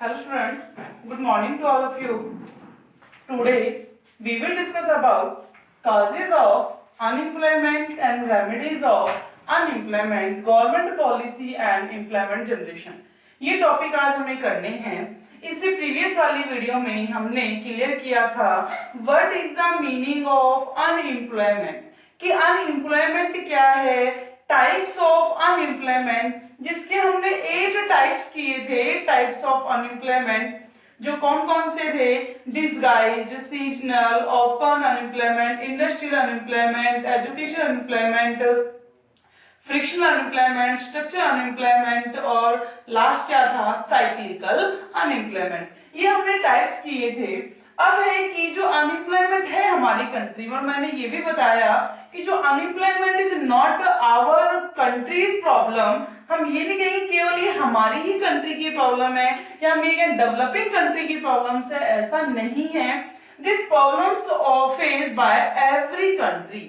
Hello students, good morning to all of you. Today we will discuss about causes of unemployment and remedies of unemployment, government policy and employment generation. ये topic आज हमें करने हैं। इससे previous वाली video में हमने clear किया था what is the meaning of unemployment, कि अनएम्प्लॉयमेंट क्या है, टाइप्स ऑफ अनएम्प्लॉयमेंट, जिसके हमने 8 टाइप्स किए थे। टाइप्स ऑफ अनएम्प्लॉयमेंट जो कौन कौन से थे, disguised, seasonal, open unemployment, industrial unemployment, education unemployment, frictional unemployment, structural unemployment और लास्ट क्या था, साइक्लिकल अनएम्प्लॉयमेंट। ये हमने टाइप्स किए थे। अब है कि जो अनएम्प्लॉयमेंट है हमारी कंट्री में, और मैंने ये भी बताया कि जो unemployment is not our country's problem. हम ये नहीं कहेंगे केवल ये हमारी ही कंट्री की प्रॉब्लम है या हम ये कहें डेवलपिंग कंट्री की प्रॉब्लम है, ऐसा नहीं है। This problems are faced by every country.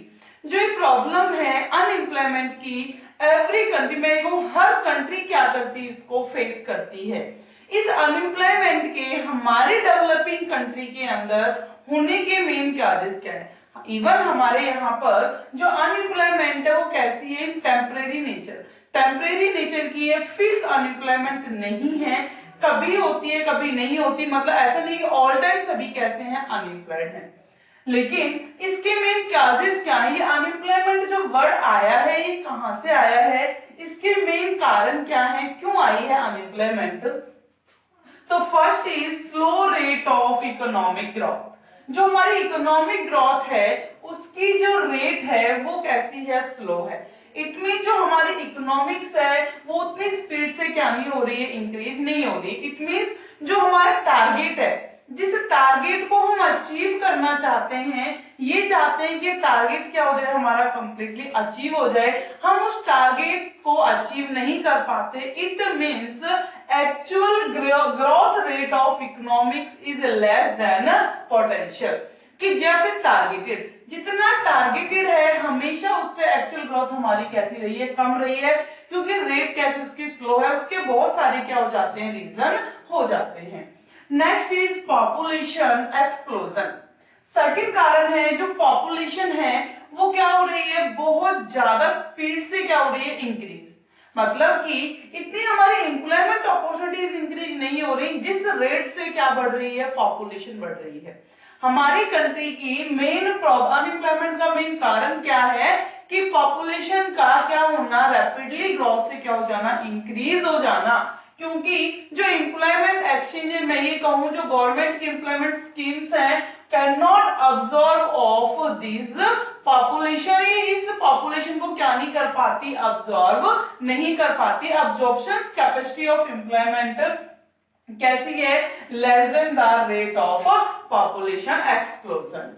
जो ये प्रॉब्लम है अनएम्प्लॉयमेंट की, एवरी कंट्री में हर कंट्री क्या करती है, इसको फेस करती है। इस अनएम्प्लॉयमेंट के हमारे डेवलपिंग कंट्री के अंदर होने के मेन कॉजेस क्या है। इवन हमारे यहाँ पर जो अनएम्प्लॉयमेंट है वो कैसी है, टेम्परेरी नेचर, टेम्परेरी नेचर की है, फिक्स अनएम्प्लॉयमेंट नहीं है, कभी होती है कभी नहीं होती। मतलब ऐसा नहीं कि ऑल टाइम सभी कैसे हैं, अनएम्प्लॉयड हैं। लेकिन इसके मेन कॉजेस क्या है, ये अनएम्प्लॉयमेंट जो वर्ड आया है ये कहां से आया है, इसके मेन कारण क्या है, क्यों आई है अनएम्प्लॉयमेंट। तो first is slow rate of economic growth. जो हमारी इकोनॉमिक ग्रोथ है उसकी जो रेट है वो कैसी है, स्लो है। इट मीन जो हमारी इकोनॉमिक्स है वो उतनी स्पीड से क्या नहीं हो रही है, इंक्रीज नहीं हो रही। इट मीन्स जो हमारा टारगेट है, जिस टारगेट को हम अचीव करना चाहते हैं, ये चाहते हैं कि टारगेट क्या हो जाए, हमारा कंप्लीटली अचीव हो जाए, हम उस टारगेट को अचीव नहीं कर पाते। It means actual growth rate of economics is less than potential, कि जैसे टारगेटेड, जितना टारगेटेड है हमेशा उससे एक्चुअल ग्रोथ हमारी कैसी रही है, कम रही है, क्योंकि रेट कैसे उसकी स्लो है। उसके बहुत सारे क्या हो जाते हैं, रीजन हो जाते हैं। Next is population explosion. Second कारण है जो पॉपुलेशन है वो क्या हो रही है, बहुत ज्यादा स्पीड से क्या हो रही है, इंक्रीज। मतलब कि इतनी हमारी एम्प्लॉयमेंट अपॉर्चुनिटीज इंक्रीज नहीं हो रही जिस रेट से क्या बढ़ रही है, पॉपुलेशन बढ़ रही है। हमारी कंट्री की मेन अनएम्प्लॉयमेंट का मेन कारण क्या है कि पॉपुलेशन का क्या होना, रैपिडली ग्रोथ से क्या हो जाना, इंक्रीज हो जाना। क्योंकि जो एम्प्लॉयमेंट एक्सचेंज है, मैं ये कहूं जो गवर्नमेंट की एम्प्लॉयमेंट स्कीम्स हैं, can not absorb of this population, इस पॉपुलेशन को क्या नहीं कर पाती, अब्सॉर्ब नहीं कर पाती। अब्सॉर्प्शन कैपेसिटी ऑफ एम्प्लॉयमेंट कैसी है, less than the rate of population explosion.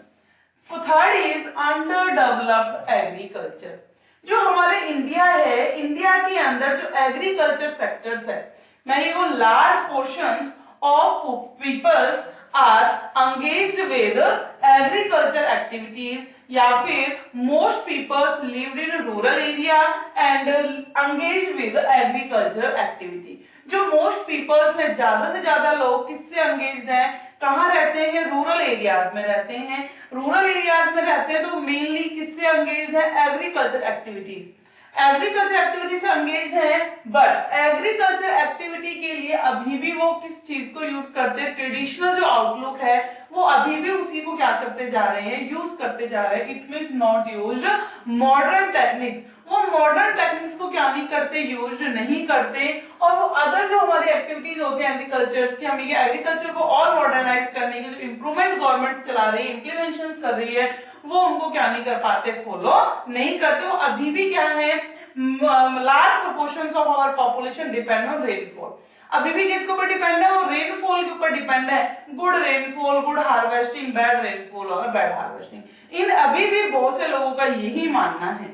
Third is under developed agriculture. जो हमारे इंडिया है, इंडिया के अंदर जो एग्रीकल्चर सेक्टर्स है, मैं ये वो large portions of peoples are engaged with agriculture activities, या फिर most peoples lived in rural area and engaged with agriculture activity. जो मोस्ट पीपल्स है, ज्यादा से ज्यादा लोग किससे एंगेज्ड हैं, कहां रहते हैं, रूरल एरियाज में रहते हैं। रूरल एरियाज में रहते हैं तो मेनली किससे एंगेज्ड है, एग्रीकल्चर एक्टिविटीज, एग्रीकल्चर एक्टिविटी से एंगेज्ड है। बट एग्रीकल्चर एक्टिविटी के लिए अभी भी वो किस चीज को यूज करते हैं, ट्रेडिशनल जो आउटलुक है वो अभी भी उसी को क्या करते जा रहे हैं, यूज करते जा रहे हैं। It means not used modern techniques, वो मॉडर्न टेक्निक्स को क्या नहीं करते, यूज नहीं करते। और वो अदर जो हमारी एक्टिविटीज होती है एग्रीकल्चर की, हमें एग्रीकल्चर को और मॉडर्नाइज करने के जो इंप्रूवमेंट गवर्नमेंट चला रही है, इंप्लीमेंटेशन कर रही है, वो उनको क्या नहीं कर पाते, फॉलो नहीं करते। वो अभी भी क्या है, large proportions of our population depend on rainfall. अभी भी किसके ऊपर डिपेंड है, वो रेनफॉल के ऊपर डिपेंड है। Good rainfall, good harvesting, bad rainfall और बैड हार्वेस्टिंग, इन अभी भी बहुत से लोगों का यही मानना है।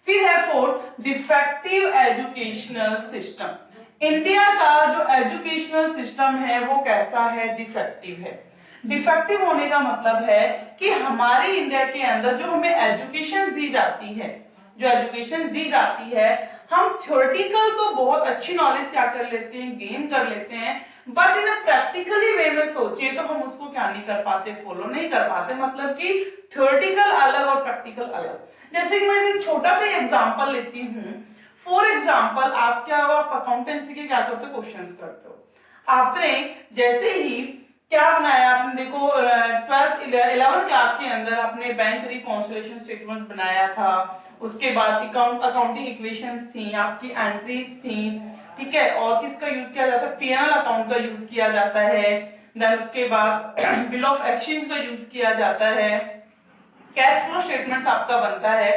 फिर है fourth, defective educational system. India का जो एजुकेशनल सिस्टम है वो कैसा है, डिफेक्टिव है। डिफेक्टिव होने का मतलब है कि हमारे इंडिया के अंदर जो हमें एजुकेशन दी जाती है, जो एजुकेशन दी जाती है, हम थ्योरेटिकल तो बहुत अच्छी नॉलेज क्या कर लेते हैं, गेन कर लेते हैं, बट इन प्रैक्टिकली वे में सोचिए तो हम उसको क्या नहीं कर पाते, फॉलो नहीं कर पाते। मतलब कि थ्योरेटिकल अलग और प्रैक्टिकल अलग। जैसे कि मैं एक छोटा सा एग्जांपल लेती हूँ। फॉर एग्जांपल आप क्या हो, आप अकाउंटेंसी के क्या करते हो, क्वेश्चंस करते हो। आपने जैसे ही क्या बनाया, आपने देखो 12th 11th क्लास के अंदर आपने बैंक रिकॉन्सिलिएशन स्टेटमेंट्स बनाया था, उसके बाद अकाउंटिंग इक्वेशंस थी, आपकी एंट्रीज थी, ठीक है, और किसका यूज किया जाता है, पीएनएल अकाउंट का यूज किया जाता है, देन उसके बाद बिल ऑफ एक्सचेंज का यूज किया जाता है, कैश फ्लो स्टेटमेंट्स आपका बनता है।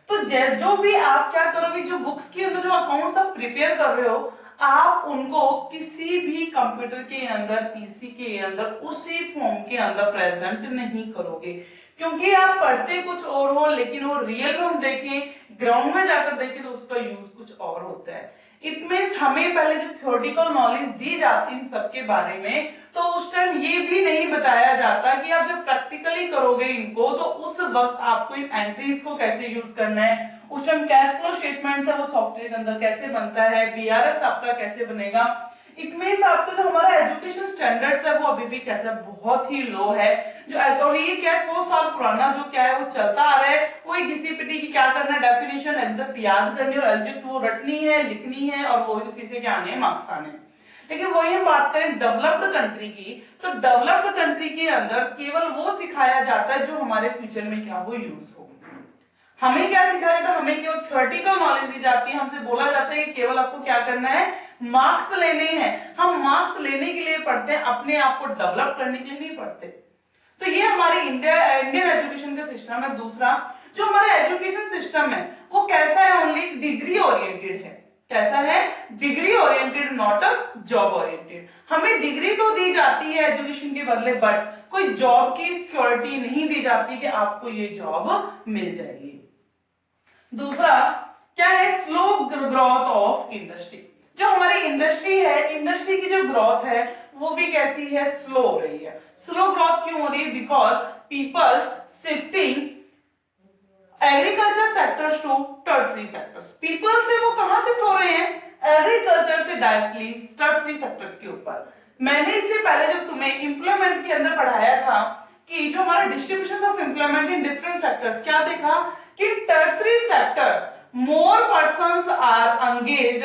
तो जो भी आप क्या करोगे, जो बुक्स के अंदर जो अकाउंट्स आप प्रिपेयर कर रहे हो, आप उनको किसी भी कंप्यूटर के अंदर, पीसी के अंदर उसी फॉर्म के अंदर प्रेजेंट नहीं करोगे, क्योंकि आप पढ़ते कुछ और हो, लेकिन वो रियल में हम देखें, ग्राउंड में जाकर देखें तो उसका यूज कुछ और होता है। इट मींस हमें पहले जब थ्योरेटिकल नॉलेज दी जाती है इन सब के बारे में, तो उस टाइम ये भी नहीं बताया जाता कि आप जब प्रैक्टिकली करोगे इनको तो उस वक्त आपको इन एंट्रीज को कैसे यूज करना है, उस टाइम कैश फ्लो स्टेटमेंट्स है वो सॉफ्टवेयर के अंदर कैसे बनता है, बीआरएस आपका कैसे बनेगा। इट मींस आपका जो हमारा एजुकेशन स्टैंडर्ड्स है वो अभी भी कैसा बहुत ही लो है। जो और ये क्या 100 साल पुराना जो क्या है वो चलता आ रहा है, वो एक घिसी-पिटी की क्या करना है, डेफिनेशन एग्जैक्ट याद करनी और एग्जैक्ट वो रटनी है, लिखनी है, और वो उसी से क्या आने हैं, मार्क्स आने हैं। लेकिन वही हम बात करें डेवलप्ड कंट्री की, तो डेवलप्ड कंट्री के अंदर केवल वो सिखाया जाता है जो हमारे फ्यूचर में क्या हो, यूज हो। हमें क्या सिखाया जाता है, हमें केवल थ्योरेटिकल नॉलेज दी जाती है, हमसे बोला जाता है कि केवल आपको क्या करना है, मार्क्स लेने हैं। हम मार्क्स लेने के लिए पढ़ते हैं, अपने आप को डेवलप करने के लिए नहीं पढ़ते। तो ये हमारे इंडियन एजुकेशन का सिस्टम है। दूसरा जो हमारा एजुकेशन सिस्टम है वो कैसा है, ओनली डिग्री ओरिएंटेड है। कैसा है, degree oriented, not a job oriented. हमें डिग्री तो दी जाती है एजुकेशन के बदले, बट कोई जॉब की सिक्योरिटी नहीं दी जाती कि आपको ये जॉब मिल जाएगी। दूसरा क्या है, स्लो ग्रोथ ऑफ इंडस्ट्री। जो हमारी इंडस्ट्री है, इंडस्ट्री की जो ग्रोथ है वो भी कैसी है, स्लो हो रही है। स्लो ग्रोथ क्यों हो रही है, because peoples shifting agriculture sectors to tertiary sectors. People से वो कहां शिफ्ट हो रहे हैं, एग्रीकल्चर से डायरेक्टली टर्सरी सेक्टर्स के ऊपर। मैंने इससे पहले जब तुम्हें एम्प्लॉयमेंट के अंदर पढ़ाया था कि जो हमारा distribution of employment in different sectors, क्या देखा कि tertiary sectors more persons are engaged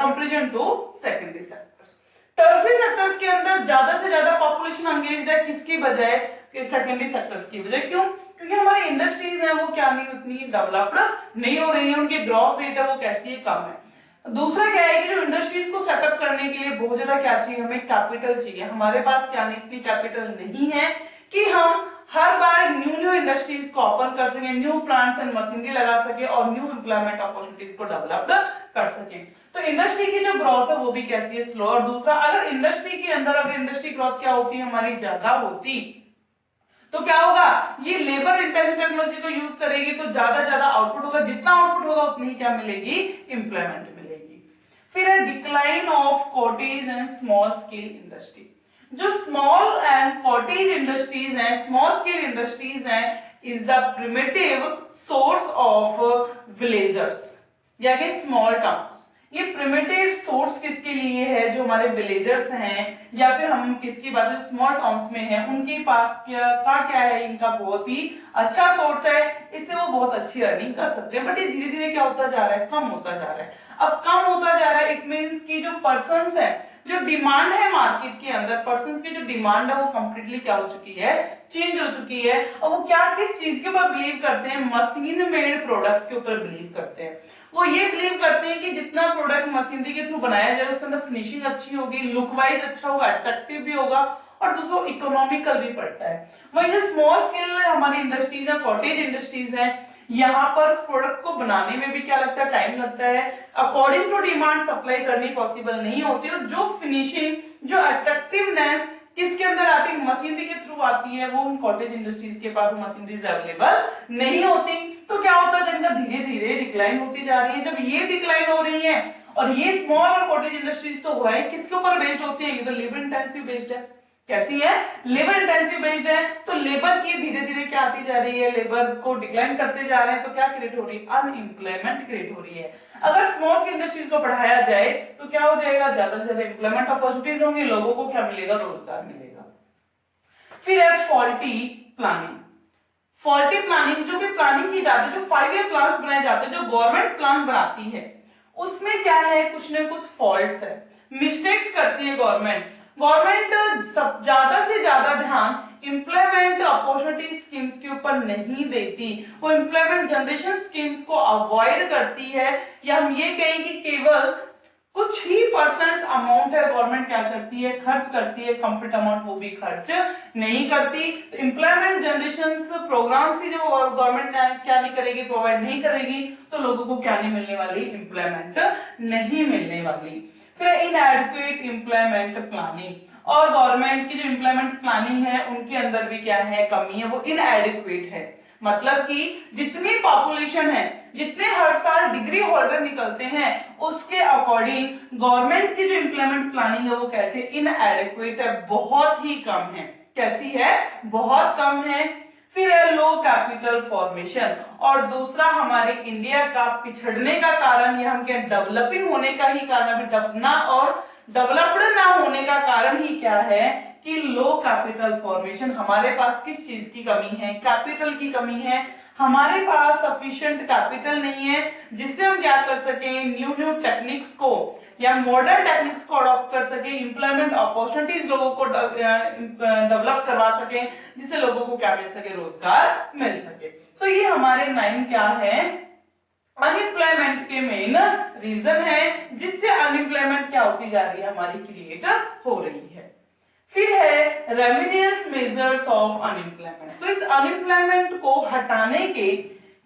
comparison to secondary sectors। Tertiary sectors के अंदर ज्यादा से ज्यादा पॉपुलेशन एंगेज्ड है, किसकी बजाय कि सेकेंडरी सेक्टर्स की वजह। क्यों, क्योंकि हमारी इंडस्ट्रीज है वो क्या नहीं उतनी डेवलप्ड नहीं हो रही है, उनकी ग्रोथ रेट है वो कैसी है, कम है। दूसरा क्या है कि जो इंडस्ट्रीज को सेटअप करने के लिए बहुत ज्यादा क्या चाहिए, हमें कैपिटल चाहिए। हमारे पास क्या नहीं, इतनी कैपिटल नहीं है कि हम हर बार न्यू इंडस्ट्रीज को ओपन कर सके, न्यू प्लांट्स एंड मशीनरी लगा सके और न्यू एम्प्लॉयमेंट अपॉर्चुनिटीज को डेवलप कर सके। तो इंडस्ट्री की जो ग्रोथ है वो भी कैसी है, स्लो। और दूसरा, अगर इंडस्ट्री के अंदर अगर इंडस्ट्री ग्रोथ क्या होती है, हमारी ज्यादा होती, तो क्या होगा, ये लेबर इंटेंसिव टेक्नोलॉजी को यूज करेगी तो ज्यादा आउटपुट होगा, जितना आउटपुट होगा उतनी क्या मिलेगी, एम्प्लॉयमेंट मिलेगी। फिर है decline of cottage and small scale industry. जो स्मॉल एंड कॉटेज इंडस्ट्रीज हैं, स्मॉल स्केल इंडस्ट्रीज हैं, is the primitive source of villagers यानी स्मॉल टाउन्स। ये प्रिमिटिव सोर्स किसके लिए है, जो हमारे विलेजर्स हैं, या फिर हम किसकी बात है, स्मॉल टाउन्स में हैं, उनके पास क्या है, इनका बहुत ही अच्छा सोर्स है, इससे वो बहुत अच्छी अर्निंग कर सकते हैं। बट ये धीरे धीरे क्या होता जा रहा है, कम होता जा रहा है। अब कम होता जा रहा है, इट मींस की जो पर्सन्स है, जो डिमांड है मार्केट के अंदर, पर्सन्स की जो डिमांड है वो कंप्लीटली क्या हो चुकी है, चेंज हो चुकी है। और वो क्या किस चीज के ऊपर बिलीव करते हैं, मशीन मेड प्रोडक्ट के ऊपर बिलीव करते हैं। वो ये बिलीव करते हैं कि जितना प्रोडक्ट मशीनरी के थ्रू बनाया जाए उसके अंदर फिनिशिंग अच्छी होगी, लुक वाइज अच्छा होगा, अट्रैक्टिव भी होगा, और दूसरा इकोनॉमिकल भी पड़ता है। वही जो स्मॉल स्केल हमारी इंडस्ट्रीज है, कॉटेज इंडस्ट्रीज है, यहाँ पर प्रोडक्ट को बनाने में भी क्या लगता है, टाइम लगता है। अकॉर्डिंग टू डिमांड सप्लाई करनी पॉसिबल नहीं होती, और जो फिनिशिंग, जो अट्रैक्टिवनेस किसके अंदर आती है, मशीनरी के थ्रू आती है, वो उन कॉटेज इंडस्ट्रीज के पास मशीनरीज अवेलेबल नहीं होती। तो क्या होता है, जिनका धीरे धीरे डिक्लाइन होती जा रही है। जब ये डिक्लाइन हो रही है, और ये स्मॉल और कॉटेज इंडस्ट्रीज तो हुआ है, किसके ऊपर बेस्ड होती है, ये तो लेबर इंटेंसिव बेस्ड है। कैसी है, लेबर इंटेंसिव बेस्ड है, तो लेबर की धीरे धीरे क्या आती जा रही है, लेबर को डिक्लाइन करते जा रहे हैं, तो क्या क्रिएट हो रही है, अनएम्प्लॉयमेंट क्रिएट हो रही है। अगर स्मॉल स्केल इंडस्ट्रीज को बढ़ाया जाए तो क्या हो जाएगा, ज्यादा से ज्यादा एम्प्लॉयमेंट अपॉर्चुनिटीज होंगी, लोगों को क्या मिलेगा, रोजगार मिलेगा। फिर है फॉल्टी प्लानिंग। फॉल्टी प्लानिंग, जो भी प्लानिंग की जाती है, जो 5 ईयर प्लान्स बनाए जाते हैं, जो गवर्नमेंट प्लान बनाती है, उसमें क्या है, कुछ ना कुछ फॉल्ट्स है, मिस्टेक्स करती है गवर्नमेंट। गवर्नमेंट सब ज्यादा से ज्यादा ध्यान एम्प्लॉयमेंट अपॉर्चुनिटी स्कीम्स के ऊपर नहीं देती, वो एम्प्लॉयमेंट जनरेशन स्कीम्स को अवॉइड करती है, या हम ये कहें कि केवल कुछ ही परसेंट अमाउंट है गवर्नमेंट क्या करती है, खर्च करती है, कंप्लीट अमाउंट वो भी खर्च नहीं करती। तो एम्प्लॉयमेंट जनरेशन प्रोग्राम्स ही जब गवर्नमेंट क्या नहीं करेगी, प्रोवाइड नहीं करेगी, तो लोगों को क्या नहीं मिलने वाली, एम्प्लॉयमेंट नहीं मिलने वाली। फिर इनएडिक्वेट एम्प्लॉयमेंट प्लानिंग, और गवर्नमेंट की जो एम्प्लॉयमेंट प्लानिंग है उनके अंदर भी क्या है, कमी है, वो इनएडिक्वेट है। मतलब कि जितनी पॉपुलेशन है, जितने हर साल डिग्री होल्डर निकलते हैं, उसके अकॉर्डिंग गवर्नमेंट की जो एम्प्लॉयमेंट प्लानिंग है वो कैसे, इनएडिक्वेट है, बहुत ही कम है। कैसी है, बहुत कम है। फिर है लो कैपिटल फॉर्मेशन, और दूसरा हमारे इंडिया का पिछड़ने का कारण, या हम क्या डेवलपिंग होने का ही कारण, अभी डबना और डेवलप्ड ना होने का कारण ही क्या है कि लो कैपिटल फॉर्मेशन। हमारे पास किस चीज की कमी है, कैपिटल की कमी है, हमारे पास सफिशिएंट कैपिटल नहीं है जिससे हम क्या कर सके, न्यू न्यू टेक्निक्स को या मॉडर्न टेक्निक्स को अडॉप्ट कर सके, एम्प्लॉयमेंट अपॉर्चुनिटीज लोगों को डेवलप करवा सके, जिससे लोगों को क्या मिल सके, रोजगार मिल सके। तो ये हमारे 9 क्या है, अनएम्प्लॉयमेंट के मेन रीजन है, जिससे अनएम्प्लॉयमेंट क्या होती जा रही है, हमारी क्रिएट हो रही है। फिर है रेमेडियस मेजर्स ऑफ अनएम्प्लॉयमेंट, तो इस अनएम्प्लॉयमेंट को हटाने के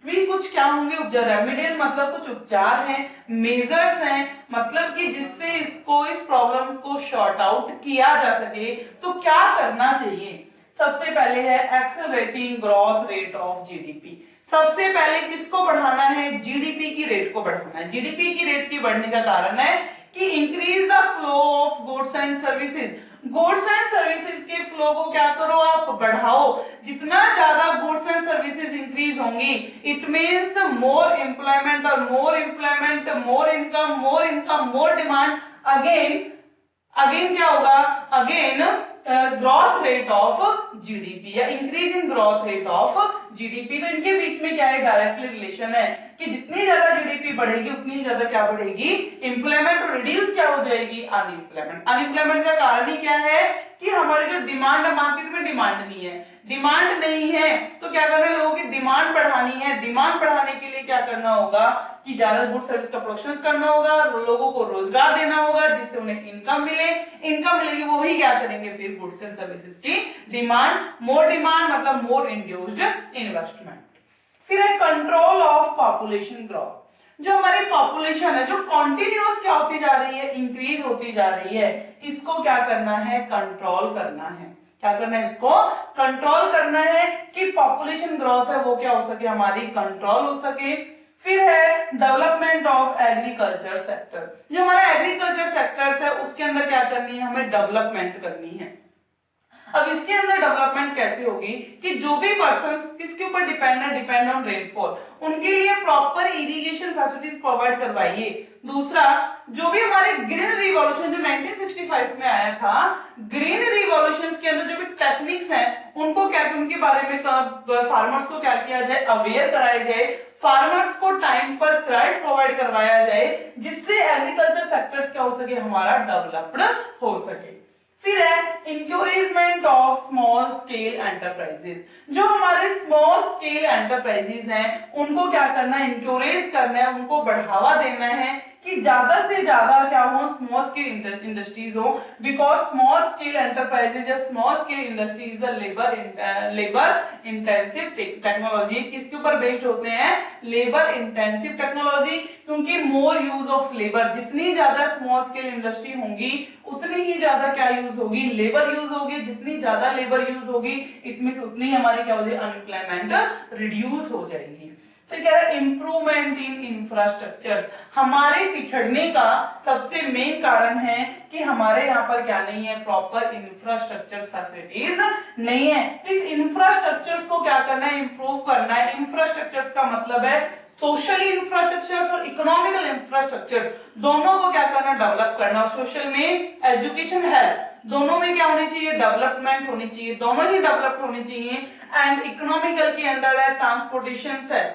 भी कुछ क्या होंगे, उपचार। रेमेडियल मतलब कुछ उपचार हैं, मेजर्स हैं, मतलब कि जिससे इसको, इस प्रॉब्लम्स को शॉर्ट आउट किया जा सके। तो क्या करना चाहिए, सबसे पहले है accelerating growth rate of GDP. सबसे पहले किसको बढ़ाना है, जीडीपी की रेट को बढ़ाना है। जीडीपी की रेट की बढ़ने का कारण है कि increase the flow of goods and services. Goods and services के फ्लो को क्या करो, आप बढ़ाओ। जितना ज्यादा गुड्स एंड सर्विसेज इंक्रीज होंगी, इट मींस मोर एम्प्लॉयमेंट, और more employment, more income, more demand, again क्या होगा, again growth rate of GDP, या increase in growth rate of GDP. तो इनके बीच में क्या है, डायरेक्टली रिलेशन है कि जितनी ज्यादा जीडीपी बढ़ेगी उतनी ही ज्यादा क्या बढ़ेगी, एम्प्लॉयमेंट, और रिड्यूस क्या हो जाएगी, अनएम्प्लॉयमेंट। अनएम्प्लॉयमेंट का कारण ही क्या है कि हमारी जो डिमांड है, मार्केट में डिमांड नहीं है, डिमांड नहीं है तो क्या करना है, लोगों की डिमांड बढ़ानी है। डिमांड बढ़ाने के लिए क्या करना होगा कि ज्यादा गुड सर्विस का प्रोडक्शन करना होगा, लोगों को रोजगार देना होगा, जिससे उन्हें इनकम मिले। इनकम मिलेगी, वो ही क्या करेंगे फिर, गुड्स एंड सर्विसेज की डिमांड मतलब मोर इंड्यूस्ड इन्वेस्टमेंट। फिर है कंट्रोल ऑफ पॉपुलेशन ग्रोथ। जो हमारी पॉपुलेशन है, जो कॉन्टिन्यूअस क्या होती जा रही है, इंक्रीज होती जा रही है, इसको क्या करना है, कंट्रोल करना है। क्या करना है, इसको कंट्रोल करना है कि पॉपुलेशन ग्रोथ है वो क्या हो सके, हमारी कंट्रोल हो सके। फिर है डेवलपमेंट ऑफ एग्रीकल्चर सेक्टर। जो हमारा एग्रीकल्चर सेक्टर्स है उसके अंदर क्या करनी है, हमें डेवलपमेंट करनी है। अब इसके अंदर डेवलपमेंट कैसे होगी कि जो भी पर्संस किसके ऊपर डिपेंड ऑन रेनफॉल, उनके लिए प्रॉपर इरिगेशन फैसिलिटीज प्रोवाइड करवाइए। दूसरा, जो भी हमारे ग्रीन रिवॉल्यूशन जो 1965 में आया था, ग्रीन रिवॉल्यूशन के अंदर जो भी टेक्निक्स हैं उनको क्या, उनके बारे में फार्मर्स को क्या किया जाए, अवेयर कराया जाए, फार्मर्स को टाइम पर क्रेडिट प्रोवाइड करवाया जाए, जिससे एग्रीकल्चर सेक्टर्स क्या हो सके, हमारा डेवलप्ड हो सके। फिर है encouragement of small scale enterprises. जो हमारे स्मॉल स्केल एंटरप्राइजेस हैं उनको क्या करना है, इंकरेज करना है, उनको बढ़ावा देना है कि ज्यादा से ज्यादा क्या हो, स्मॉल स्केल इंडस्ट्रीज हो। बिकॉज स्मॉल स्केल एंटरप्राइजेस या small scale industry is labour intensive technology. किसके ऊपर बेस्ड होते हैं, लेबर इंटेंसिव टेक्नोलॉजी, क्योंकि मोर यूज ऑफ लेबर। जितनी ज्यादा स्मॉल स्केल इंडस्ट्री होंगी उतनी ही ज्यादा क्या यूज होगी, लेबर यूज होगी। जितनी ज्यादा लेबर यूज होगी इट मींस उतनी हमारी क्या हो जाएगी, अनएम्प्लॉयमेंट रिड्यूस हो जाएगी। फिर कह रहा है इम्प्रूवमेंट इन इंफ्रास्ट्रक्चर्स, हमारे पिछड़ने का सबसे मेन कारण है कि हमारे यहाँ पर क्या नहीं है, प्रॉपर इंफ्रास्ट्रक्चर फैसिलिटीज नहीं है। इस इंफ्रास्ट्रक्चर्स को क्या करना है, इंप्रूव करना है। इंफ्रास्ट्रक्चर्स का मतलब है सोशली इंफ्रास्ट्रक्चर्स और इकोनॉमिकल इंफ्रास्ट्रक्चर्स, दोनों को क्या करना, डेवलप करना। सोशल में एजुकेशन, हेल्थ, दोनों में क्या होनी चाहिए, डेवलपमेंट होनी चाहिए, दोनों ही डेवलप्ड होनी चाहिए। एंड इकोनॉमिकल के अंदर है ट्रांसपोर्टेशन है,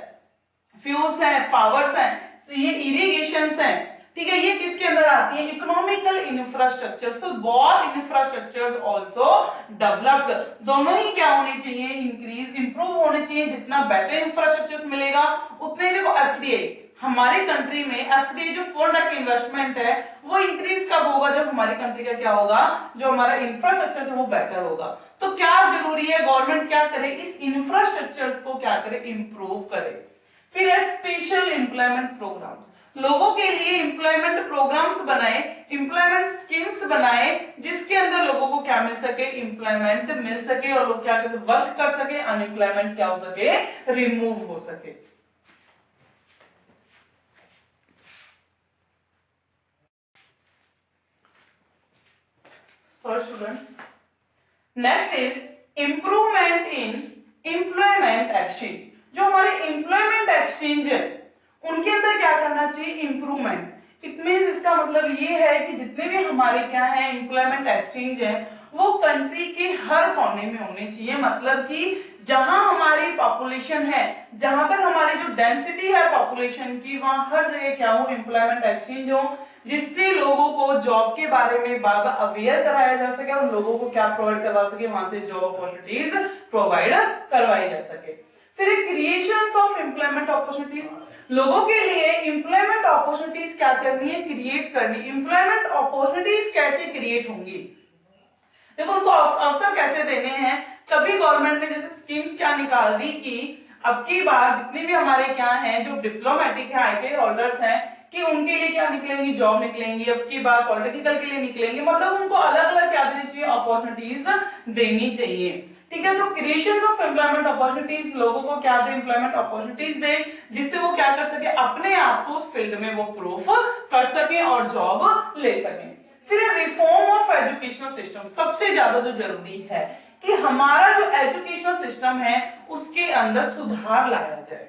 फ्यूल्स है, पावर्स है, ये इरिगेशंस है, ठीक है, ये किसके अंदर आती है, इकोनॉमिकल इंफ्रास्ट्रक्चर्स। तो बोथ इंफ्रास्ट्रक्चर्स आल्सो डेवलप्ड, दोनों ही क्या होने चाहिए, इंक्रीज, इंप्रूव होने चाहिए। जितना बेटर इंफ्रास्ट्रक्चर्स मिलेगा उतने, देखो एफडीआई, हमारी कंट्री में एफडीआई जो फॉरेन डायरेक्ट इन्वेस्टमेंट है वो इंक्रीज कब होगा, जब हमारी कंट्री का क्या होगा, जो हमारा इंफ्रास्ट्रक्चर है वो बेटर होगा। तो क्या जरूरी है, गवर्नमेंट क्या करे, इस इंफ्रास्ट्रक्चर्स को क्या करे, इंप्रूव करे। फिर है स्पेशल एम्प्लॉयमेंट प्रोग्राम्स, लोगों के लिए एम्प्लॉयमेंट प्रोग्राम्स बनाए, एम्प्लॉयमेंट स्कीम्स बनाए, जिसके अंदर लोगों को क्या मिल सके, एम्प्लॉयमेंट मिल सके और लोग क्या कर सके, वर्क कर सके, अनएम्प्लॉयमेंट क्या हो सके, रिमूव हो सके। So students, next is improvement in employment exchange। जो हमारे एम्प्लॉयमेंट एक्सचेंज है उनके अंदर क्या करना चाहिए, इंप्रूवमेंट। इट मींस, इसका मतलब ये है कि जितने भी हमारे क्या है एम्प्लॉयमेंट एक्सचेंज है वो कंट्री के हर कोने में होने चाहिए। मतलब कि जहां हमारी पॉपुलेशन है, जहां तक हमारी जो डेंसिटी है पॉपुलेशन की, वहां हर जगह क्या हो, एम्प्लॉयमेंट एक्सचेंज हो, जिससे लोगों को जॉब के बारे में बार बार अवेयर कराया जा सके और लोगों को क्या प्रोवाइड करवा सके, वहां से जॉब अपॉर्चुनिटीज प्रोवाइड करवाई जा सके। फिर क्रिएशंस ऑफ एम्प्लॉयमेंट अपॉर्चुनिटीज, लोगों के लिए एम्प्लॉयमेंट अपॉर्चुनिटीज क्या करनी है, क्रिएट करनी। एम्प्लॉयमेंट अपॉर्चुनिटीज कैसे क्रिएट होंगी, देखो उनको अवसर कैसे देने हैं। कभी गवर्नमेंट ने जैसे स्कीम्स क्या निकाल दी कि अब की बार जितने भी हमारे क्या हैं जो डिप्लोमेटिक है, आईटीआई होल्डर्स हैं, कि उनके लिए क्या निकलेंगी, जॉब निकलेंगी, अब की बार पॉलिटिकल के लिए निकलेंगे। मतलब उनको अलग अलग क्या देनी चाहिए, अपॉर्चुनिटीज देनी चाहिए, ठीक है। तो क्रिएशन ऑफ एम्प्लॉयमेंट अपॉर्चुनिटीज, लोगों को क्या दे, एम्प्लॉयमेंट अपॉर्चुनिटीज दे, जिससे वो क्या कर सके, अपने आप को उस फील्ड में वो प्रूफ कर सके और जॉब ले सके। फिर रिफॉर्म ऑफ एजुकेशनल सिस्टम, सबसे ज्यादा जो जरूरी है कि हमारा जो एजुकेशनल सिस्टम है उसके अंदर सुधार लाया जाए।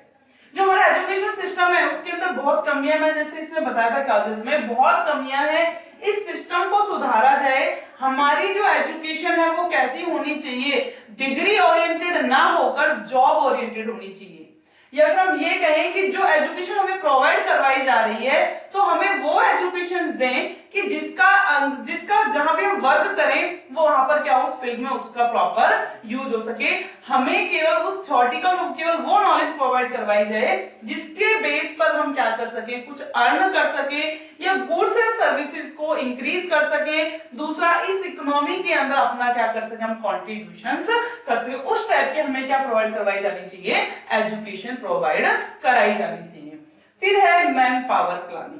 जो हमारा एजुकेशनल सिस्टम है उसके अंदर बहुत कमियां, मैं जैसे इसमें बताया था क्लासेस में, बहुत कमियां हैं। इस सिस्टम को सुधारा जाए। हमारी जो एजुकेशन है वो कैसी होनी चाहिए, डिग्री ओरिएंटेड ना होकर जॉब ओरिएंटेड होनी चाहिए। या फिर हम ये कहें कि जो एजुकेशन हमें प्रोवाइड करवाई जा रही है तो हमें वो एजुकेशन दें कि जिसका जहां पे हम वर्क करें वो वहां पर क्या उस फील्ड में उसका प्रॉपर यूज हो सके। हमें केवल उस थ्योरेटिकल, केवल वो नॉलेज प्रोवाइड करवाई जाए जिसके बेस पर हम क्या कर सके, कुछ अर्न कर सके या गुड्स एंड सर्विसेज को इंक्रीज कर सके। दूसरा, इस इकोनॉमी के अंदर अपना क्या कर सके, हम कॉन्ट्रीब्यूशंस कर सके। उस टाइप के हमें क्या प्रोवाइड करवाई जानी चाहिए, एजुकेशन प्रोवाइड कराई जानी चाहिए। फिर है मैन पावर प्लानिंग,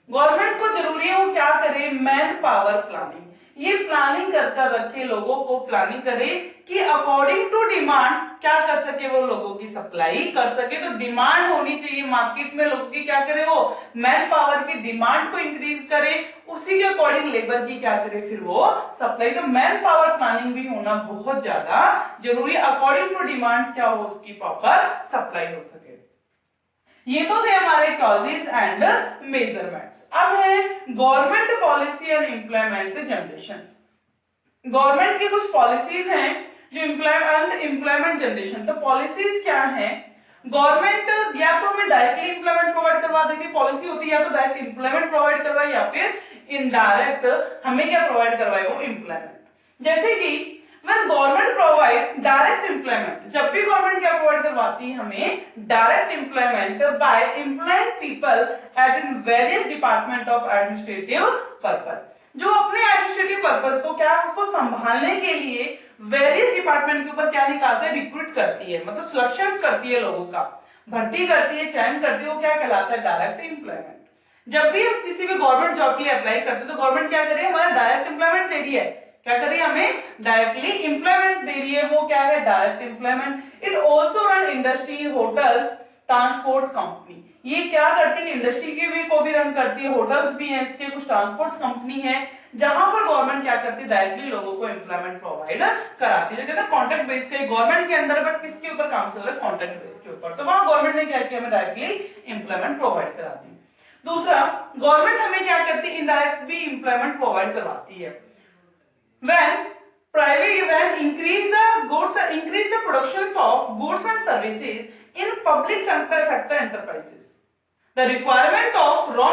गवर्नमेंट को जरूरी है वो क्या करे, मैन पावर प्लानिंग। ये प्लानिंग कर रखे, लोगों को प्लानिंग करे कि अकॉर्डिंग टू डिमांड क्या कर सके, वो लोगों की सप्लाई कर सके। तो डिमांड होनी चाहिए मार्केट में, लोगों की क्या करे, वो मैन पावर की डिमांड को इंक्रीज करे, उसी के अकॉर्डिंग लेबर की क्या करे, फिर वो सप्लाई। तो मैन पावर प्लानिंग भी होना बहुत ज्यादा जरूरी, अकॉर्डिंग टू डिमांड्स क्या हो, उसकी प्रॉपर सप्लाई हो सके। ये तो थे हमारे कॉजेज एंड मेजरमेंट्स। अब है government policy and employment generations. Government की कुछ पॉलिसीज हैं जो एम्प्लॉयमेंट जनरेशन। तो पॉलिसीज क्या है, गवर्नमेंट या तो हमें डायरेक्टली एम्प्लॉयमेंट प्रोवाइड करवा देती, पॉलिसी होती है या तो डायरेक्ट एम्प्लॉयमेंट प्रोवाइड करवाए या फिर इनडायरेक्ट हमें क्या प्रोवाइड करवाए, वो एम्प्लॉयमेंट। जैसे कि when government provide direct employment, जब भी गवर्नमेंट क्या प्रोवाइड करवाती है हमें direct employment by employing people at in various department of administrative purpose, जो अपने एडमिनिस्ट्रेटिव पर्पस को क्या, उसको संभालने के लिए वेरियस डिपार्टमेंट के ऊपर क्या निकालते हैं, रिक्रूट करती है, मतलब सिलेक्शंस करती है, लोगों का भर्ती करती है, चयन करती है, वो क्या कहलाता है, डायरेक्ट एम्प्लॉयमेंट। जब भी हम किसी भी गवर्नमेंट जॉब के लिए अप्लाई करते हैं तो गवर्नमेंट क्या कर रही है, हमारा डायरेक्ट एम्प्लॉयमेंट दे रही है, क्या कर रही है, हमें डायरेक्टली एम्प्लॉयमेंट दे रही है, वो क्या है, direct employment. It also run industry, hotels, transport company, ये क्या करती है, इंडस्ट्री की भी को भी रन करती है, होटल्स भी हैं इसके, कुछ ट्रांसपोर्ट कंपनी है, जहां पर गवर्नमेंट क्या करती है, डायरेक्टली लोगों को एम्प्लॉयमेंट प्रोवाइड कराती है। कहते हैं कॉन्ट्रैक्ट बेस पे, गवर्नमेंट के अंडर, बट किसके ऊपर काम चल रहा है, कॉन्ट्रैक्ट बेस के ऊपर। तो वहां गवर्नमेंट ने क्या किया, हमें डायरेक्टली एम्प्लॉयमेंट प्रोवाइड कराती है। दूसरा, गवर्नमेंट हमें क्या करती है, इनडायरेक्ट भी एम्प्लॉयमेंट प्रोवाइड करवाती है। when increase the productions of goods and services in public sector enterprises, the requirements of raw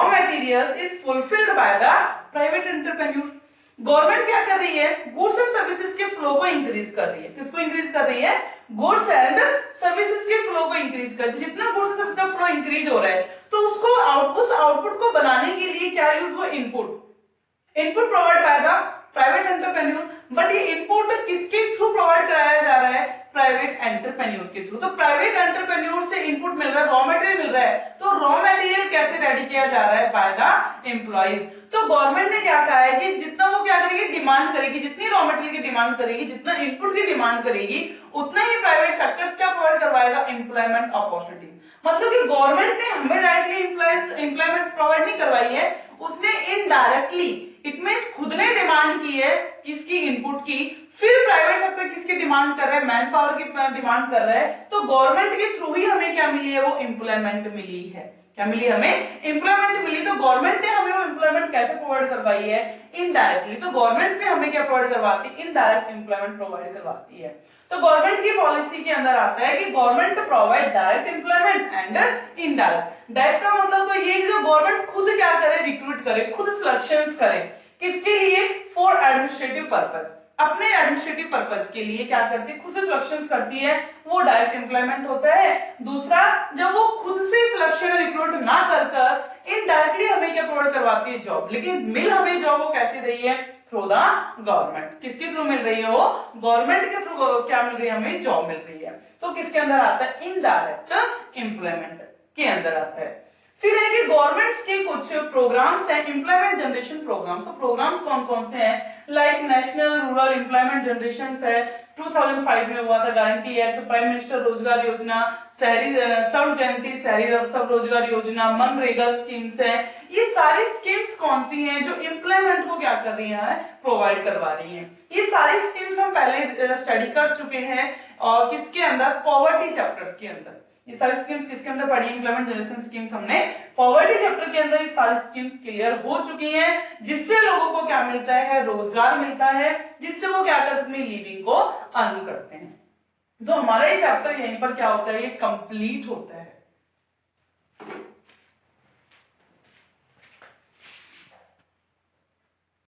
materials is fulfilled by the private entrepreneurs। Government क्या कर रही है, गुड्स एंड सर्विसेज के फ्लो को increase कर रही है। किसको इंक्रीज कर रही है, गुड्स एंड सर्विसेज के फ्लो को इंक्रीज कर रही है। जितना गुड्स एंड सर्विसेज का फ्लो इंक्रीज हो रहा है तो उसको उस आउटपुट को बनाने के लिए क्या यूज हुआ, input provide by the private entrepreneur. But ये इनपुट किसके थ्रू प्रोवाइड कराया जा रहा है, प्राइवेट एंटरप्रेन्योर के थ्रू। तो प्राइवेट एंटरप्रेन्योर से इनपुट मिल रहा है, रॉ मटेरियल मिल रहा है, तो रॉ मटेरियल कैसे रेडी किया जा रहा है, बाय द एम्प्लॉइज। तो गवर्नमेंट ने क्या कहा है कि जितना वो क्या करेगी, डिमांड करेगी, जितनी रॉ मटेरियल की डिमांड करेगी, जितना इनपुट की डिमांड करेगी, उतना ही प्राइवेट सेक्टर्स क्या प्रोवाइड करवाएगा, एम्प्लॉयमेंट अपॉर्चुनिटी। मतलब कि गवर्नमेंट ने हमें डायरेक्टली एम्प्लॉयमेंट प्रोवाइड नहीं करवाई है, उसने इनडायरेक्टली, इट मींस खुद ने डिमांड की है किसकी, इनपुट की, फिर प्राइवेट सेक्टर किसकी डिमांड कर रहा है, मैन पावर की डिमांड कर रहा है, तो गवर्नमेंट के थ्रू ही हमें क्या मिली है, वो एम्प्लॉयमेंट मिली है। क्या मिली, हमें एम्प्लॉयमेंट मिली। तो गवर्नमेंट ने हमें वो एम्प्लॉयमेंट कैसे प्रोवाइड करवाई है, इनडायरेक्टली। तो गवर्नमेंट ने हमें क्या प्रोवाइड करवाती है, इनडायरेक्ट एम्प्लॉयमेंट प्रोवाइड करवाती है। तो गवर्नमेंट की पॉलिसी के अंदर आता है कि government provide direct employment and indirect. Direct का मतलब तो ये जो गवर्नमेंट खुद क्या करे, रिक्रूट करे, खुद सिलेक्शंस करे, किसके लिए, फॉर एडमिनिस्ट्रेटिव पर्पस, अपने एडमिनिस्ट्रेटिव पर्पस के लिए क्या करती है, खुद से सिलेक्शंस करती है, वो डायरेक्ट एम्प्लॉयमेंट होता है। दूसरा, जब वो खुद से सिलेक्शन रिक्रूट ना कर इनडायरेक्टली हमें क्या प्रोवाइड करवाती है, जॉब। लेकिन मिल हमें जॉब वो कैसे रही है, थ्रू द गवर्नमेंट। किसके थ्रू मिल रही है, वो गवर्नमेंट के थ्रू क्या मिल रही है, हमें जॉब मिल रही है। तो किसके अंदर आता है, इनडायरेक्ट एम्प्लॉयमेंट के अंदर आता है। फिर है कि गवर्नमेंट्स के कुछ प्रोग्राम्स हैं, एम्प्लॉयमेंट जनरेशन प्रोग्राम्स। तो प्रोग्राम्स कौन कौन से हैं, like national rural employment generation है, 2005 में हुआ था, गारंटी एक्ट, प्राइम मिनिस्टर रोजगार योजना, शहरी सर्व जयंती शहरी सब रोजगार योजना, मनरेगा स्कीम्स है। ये सारी स्कीम्स कौन सी हैं, जो एम्प्लॉयमेंट को क्या कर रही है, प्रोवाइड करवा रही हैं। ये सारी स्कीम्स हम पहले स्टडी कर चुके हैं, और किसके अंदर, पॉवर्टी चैप्टर्स के अंदर। ये सारी स्कीम्स किसके अंदर पढ़ी, एम्प्लॉयमेंट जनरेशन स्कीम्स हमने पॉवर्टी चैप्टर के अंदर ये सारी स्कीम्स क्लियर हो चुकी हैं, जिससे लोगों को क्या मिलता है, रोजगार मिलता है, जिससे वो क्या करते हैं, अपनी लिविंग को अर्न करते हैं। तो हमारा ये चैप्टर यहीं पर क्या होता है, ये कंप्लीट होता है।